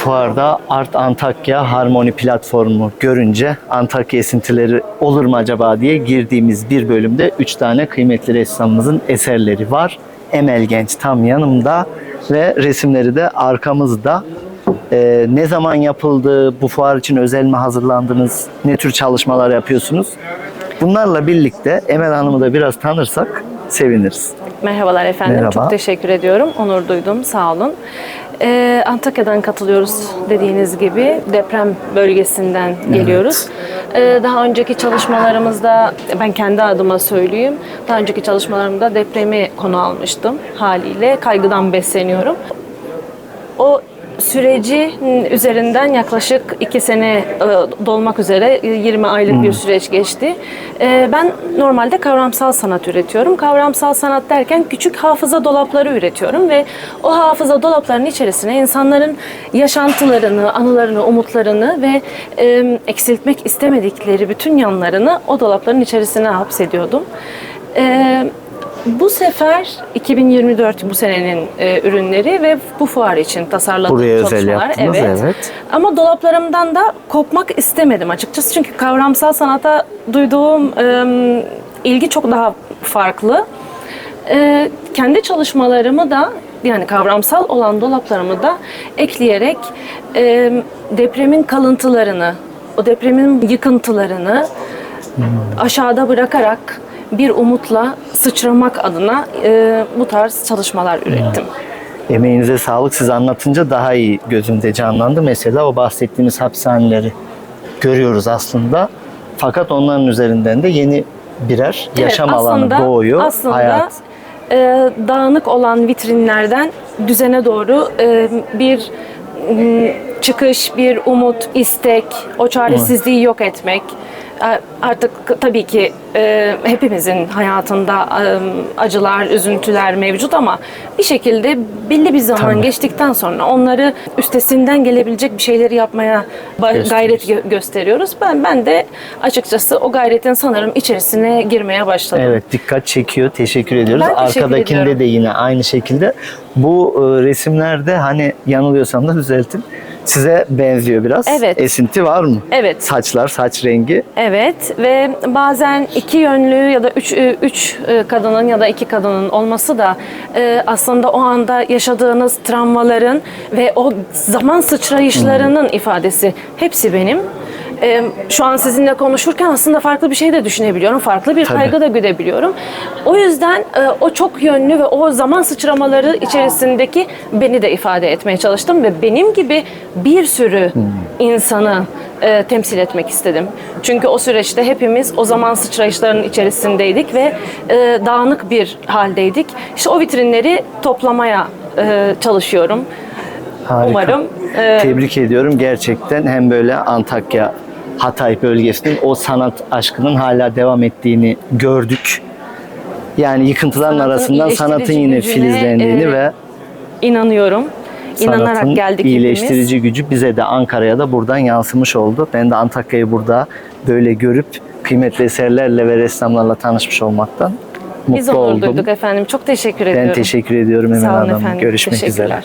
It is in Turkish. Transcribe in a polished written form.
fuarda Art Antakya Harmoni platformu görünce Antakya esintileri olur mu acaba diye girdiğimiz bir bölümde 3 tane kıymetli ressamımızın eserleri var. Emel Genç tam yanımda ve resimleri de arkamızda. Ne zaman yapıldı? Bu fuar için özel mi hazırlandınız? Ne tür çalışmalar yapıyorsunuz? Bunlarla birlikte Emel Hanım'ı da biraz tanırsak seviniriz. Merhabalar efendim. Merhaba. Çok teşekkür ediyorum. Onur duydum. Sağ olun. Antakya'dan katılıyoruz dediğiniz gibi. Deprem bölgesinden geliyoruz. Daha önceki çalışmalarımızda, ben kendi adıma söyleyeyim, daha önceki çalışmalarımda depremi konu almıştım haliyle. Kaygıdan besleniyorum. O süreci üzerinden yaklaşık 2 sene dolmak üzere 20 aylık bir süreç geçti. Ben normalde kavramsal sanat üretiyorum. Kavramsal sanat derken küçük hafıza dolapları üretiyorum ve o hafıza dolaplarının içerisine insanların yaşantılarını, anılarını, umutlarını ve eksiltmek istemedikleri bütün yanlarını o dolapların içerisine hapsediyordum. Bu sefer 2024 bu senenin ürünleri ve bu fuar için tasarladığım Buraya özel çalışmalar. yaptınız, evet. Ama dolaplarımdan da kopmak istemedim açıkçası. Çünkü kavramsal sanata duyduğum ilgi çok daha farklı. Kendi çalışmalarımı da, yani kavramsal olan dolaplarımı da ekleyerek depremin kalıntılarını, o depremin yıkıntılarını aşağıda bırakarak bir umutla sıçramak adına bu tarz çalışmalar ürettim. Emeğinize sağlık. Siz anlatınca daha iyi gözümde canlandı. Mesela o bahsettiğiniz hapishaneleri görüyoruz aslında. Fakat onların üzerinden de yeni birer yaşam alanı doğuyor. Aslında hayat. Dağınık olan vitrinlerden düzene doğru bir çıkış, bir umut, istek, o çaresizliği yok etmek. Artık tabii ki hepimizin hayatında acılar, üzüntüler mevcut ama bir şekilde belli bir zaman geçtikten sonra onları üstesinden gelebilecek bir şeyleri yapmaya gayret gösteriyoruz. Ben de açıkçası o gayretin sanırım içerisine girmeye başladım. Evet, dikkat çekiyor. Teşekkür ediyoruz. Ben teşekkür Arkadakinde ediyorum. de yine aynı şekilde. Bu resimlerde hani yanılıyorsam da düzeltin. Size benziyor biraz. Evet. Esinti var mı? Evet. Saçlar, saç rengi. Evet ve bazen iki yönlü ya da üç kadının ya da 2 kadının olması da aslında o anda yaşadığınız travmaların ve o zaman sıçrayışlarının ifadesi. Hepsi benim. Şu an sizinle konuşurken aslında farklı bir şey de düşünebiliyorum. Farklı bir kaygı da güdebiliyorum. O yüzden o çok yönlü ve o zaman sıçramaları içerisindeki beni de ifade etmeye çalıştım ve benim gibi bir sürü insanı temsil etmek istedim. Çünkü o süreçte hepimiz o zaman sıçrayışlarının içerisindeydik ve dağınık bir haldeydik. İşte o vitrinleri toplamaya çalışıyorum. Harika. Umarım. Tebrik ediyorum. Gerçekten hem böyle Antakya, Hatay bölgesinin o sanat aşkının hala devam ettiğini gördük. Yani yıkıntıların arasından sanatın yine filizlendiğini ve inanıyorum. İnanarak sanatın geldik iyileştirici hepimiz. gücü bize de Ankara'ya da buradan yansımış oldu. Ben de Antakya'yı burada böyle görüp kıymetli eserlerle ve ressamlarla tanışmış olmaktan Biz mutlu onur oldum. duyduk efendim. Çok teşekkür ediyorum. Ben teşekkür ediyorum Emel Sağ olun Hanım. efendim. Görüşmek üzere. Teşekkürler.